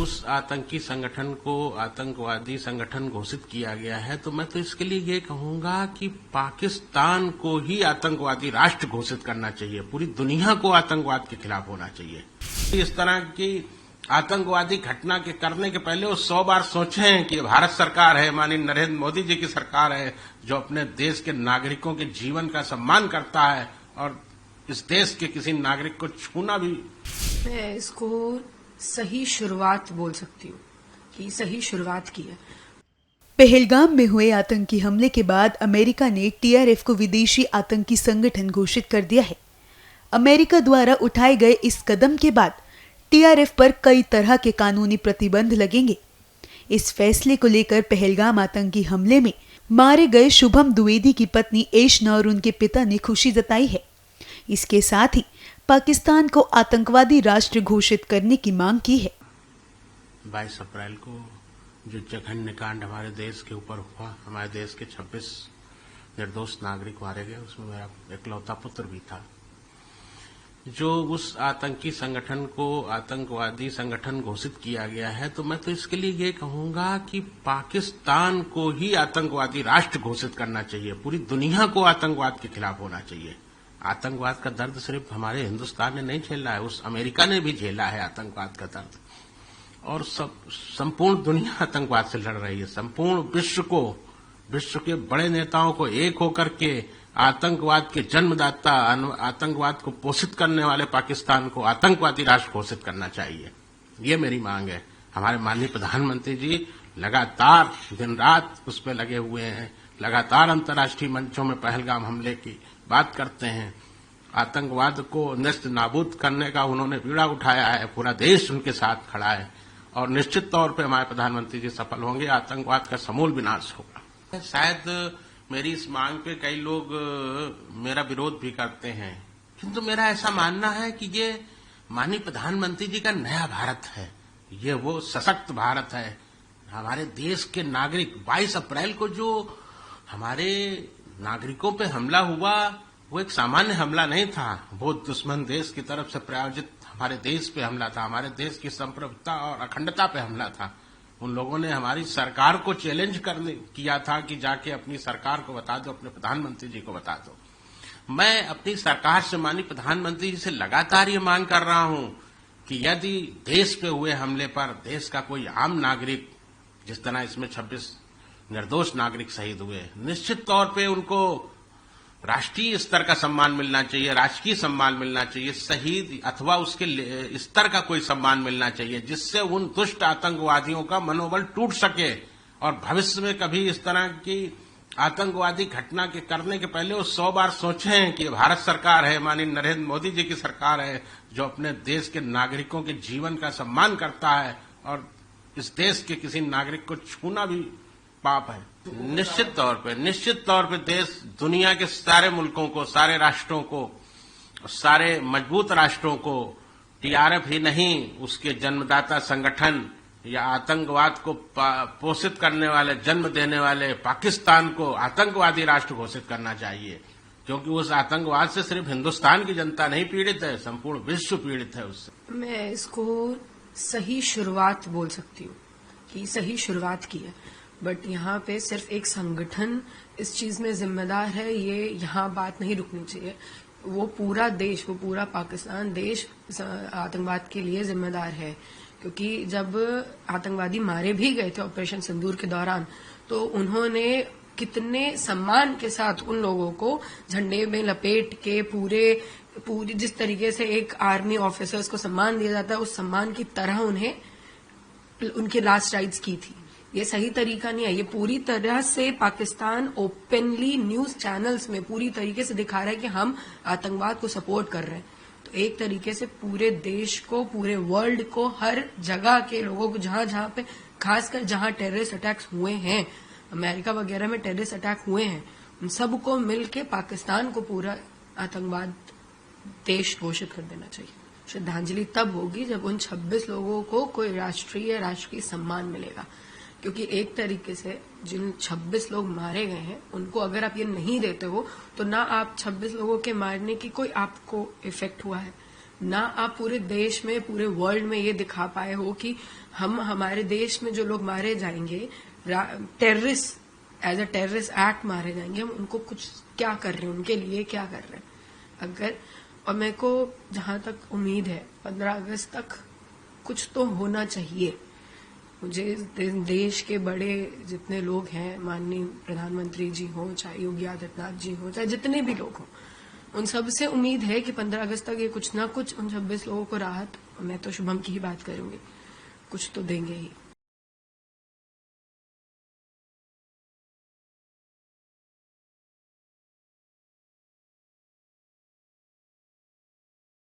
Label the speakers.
Speaker 1: उस आतंकी संगठन को आतंकवादी संगठन घोषित किया गया है, तो मैं तो इसके लिए ये कहूंगा कि पाकिस्तान को ही आतंकवादी राष्ट्र घोषित करना चाहिए। पूरी दुनिया को आतंकवाद के खिलाफ होना चाहिए। इस तरह की आतंकवादी घटना के करने के पहले वो 100 बार सोचें कि भारत सरकार है, माननीय नरेंद्र मोदी जी की सरकार है, जो अपने देश के नागरिकों के जीवन का सम्मान करता है और इस देश के किसी नागरिक को छूना भी।
Speaker 2: मैं इसको सही शुरुआत बोल सकती हूँ कि सही शुरुआत की है।
Speaker 3: पहलगाम में हुए आतंकी हमले के बाद अमेरिका ने टीआरएफ को विदेशी आतंकी संगठन घोषित कर दिया है। अमेरिका द्वारा उठाए गए इस कदम के बाद टीआरएफ पर कई तरह के कानूनी प्रतिबंध लगेंगे। इस फैसले को लेकर पहलगाम आतंकी हमले में मारे गए शुभम द्विवेदी की पत्नी एशना और उनके पिता ने खुशी जताई है। इसके साथ ही पाकिस्तान को आतंकवादी राष्ट्र घोषित करने की मांग की है।
Speaker 1: 22 अप्रैल को जो जघन्य कांड हमारे देश के ऊपर हुआ, हमारे देश के 26 निर्दोष नागरिक मारे गए, उसमें मेरा इकलौता पुत्र भी था। जो उस आतंकी संगठन को आतंकवादी संगठन घोषित किया गया है, तो मैं तो इसके लिए ये कहूंगा कि पाकिस्तान को ही आतंकवादी राष्ट्र घोषित करना चाहिए। पूरी दुनिया को आतंकवाद के खिलाफ होना चाहिए। आतंकवाद का दर्द सिर्फ हमारे हिंदुस्तान ने नहीं झेला है, उस अमेरिका ने भी झेला है आतंकवाद का दर्द, और संपूर्ण दुनिया आतंकवाद से लड़ रही है। संपूर्ण विश्व के बड़े नेताओं को एक होकर के आतंकवाद के जन्मदाता, आतंकवाद को पोषित करने वाले पाकिस्तान को आतंकवादी राष्ट्र घोषित करना चाहिए। ये मेरी मांग है। हमारे माननीय प्रधानमंत्री जी लगातार दिन रात उस पर लगे हुए हैं, लगातार अंतर्राष्ट्रीय मंचों में पहलगाम हमले की बात करते हैं। आतंकवाद को नष्ट नाबूद करने का उन्होंने बीड़ा उठाया है। पूरा देश उनके साथ खड़ा है और निश्चित तौर पे हमारे प्रधानमंत्री जी सफल होंगे। आतंकवाद का समूल विनाश होगा। शायद मेरी इस मांग पे कई लोग मेरा विरोध भी करते हैं, किंतु मेरा ऐसा मानना है कि ये माननीय प्रधानमंत्री जी का नया भारत है। ये वो सशक्त भारत है। हमारे देश के नागरिक 22 अप्रैल को जो हमारे नागरिकों पे हमला हुआ, वो एक सामान्य हमला नहीं था। वो दुश्मन देश की तरफ से प्रायोजित हमारे देश पे हमला था। हमारे देश की संप्रभुता और अखंडता पे हमला था। उन लोगों ने हमारी सरकार को चैलेंज किया था कि जाके अपनी सरकार को बता दो, अपने प्रधानमंत्री जी को बता दो। मैं अपनी सरकार से, माननीय प्रधानमंत्री जी से लगातार ये मांग कर रहा हूं कि यदि देश पे हुए हमले पर देश का कोई आम नागरिक, जिस तरह इसमें 26 निर्दोष नागरिक शहीद हुए, निश्चित तौर पे उनको राष्ट्रीय स्तर का सम्मान मिलना चाहिए, राजकीय सम्मान मिलना चाहिए, शहीद अथवा उसके स्तर का कोई सम्मान मिलना चाहिए, जिससे उन दुष्ट आतंकवादियों का मनोबल टूट सके और भविष्य में कभी इस तरह की आतंकवादी घटना के करने के पहले वो 100 बार सोचें कि भारत सरकार है, माननीय नरेंद्र मोदी जी की सरकार है, जो अपने देश के नागरिकों के जीवन का सम्मान करता है और इस देश के किसी नागरिक को छूना भी पाप है। निश्चित तौर पे देश दुनिया के सारे मुल्कों को, सारे राष्ट्रों को, सारे मजबूत राष्ट्रों को, टीआरएफ ही नहीं, उसके जन्मदाता संगठन या आतंकवाद को पोषित करने वाले, जन्म देने वाले पाकिस्तान को आतंकवादी राष्ट्र घोषित करना चाहिए। क्योंकि उस आतंकवाद से सिर्फ हिंदुस्तान की जनता नहीं पीड़ित है, संपूर्ण विश्व पीड़ित है उससे।
Speaker 2: मैं इसको सही शुरुआत बोल सकती हूँ कि सही शुरुआत की है, बट यहाँ पे सिर्फ एक संगठन इस चीज में जिम्मेदार है, ये यहाँ बात नहीं रुकनी चाहिए। वो पूरा देश, वो पूरा पाकिस्तान देश आतंकवाद के लिए जिम्मेदार है। क्योंकि जब आतंकवादी मारे भी गए थे ऑपरेशन सिंदूर के दौरान, तो उन्होंने कितने सम्मान के साथ उन लोगों को झंडे में लपेट के पूरी जिस तरीके से एक आर्मी ऑफिसर्स को सम्मान दिया जाता है, उस सम्मान की तरह उन्हें उनके लास्ट राइट्स की थी। ये सही तरीका नहीं है। ये पूरी तरह से पाकिस्तान ओपनली न्यूज चैनल्स में पूरी तरीके से दिखा रहा है कि हम आतंकवाद को सपोर्ट कर रहे हैं। तो एक तरीके से पूरे देश को, पूरे वर्ल्ड को, हर जगह के लोगों को, जहां पे, खासकर जहां टेररिस्ट अटैक्स हुए हैं, अमेरिका वगैरह में टेररिस्ट अटैक हुए हैं, उन सबको मिलके पाकिस्तान को पूरा आतंकवाद देश घोषित कर देना चाहिए। श्रद्धांजलि तब होगी जब उन 26 लोगों को कोई राष्ट्रीय सम्मान मिलेगा। क्योंकि एक तरीके से जिन 26 लोग मारे गए हैं, उनको अगर आप ये नहीं देते हो, तो ना आप 26 लोगों के मारने की कोई आपको इफेक्ट हुआ है, ना आप पूरे देश में, पूरे वर्ल्ड में ये दिखा पाए हो कि हम हमारे देश में जो लोग मारे जाएंगे terrorist, as a terrorist act मारे जाएंगे, हम उनको कुछ क्या कर रहे हैं, उनके लिए क्या कर रहे हैं। अगर, और मेरे को जहां तक उम्मीद है 15 अगस्त तक कुछ तो होना चाहिए। मुझे देश के बड़े जितने लोग हैं, माननीय प्रधानमंत्री जी हो, चाहे योगी आदित्यनाथ जी हो, चाहे जितने भी लोग हों, उन सब से उम्मीद है कि 15 अगस्त तक ये कुछ ना कुछ उन 26 लोगों को राहत, मैं तो शुभम की ही बात करूंगी, कुछ तो देंगे ही।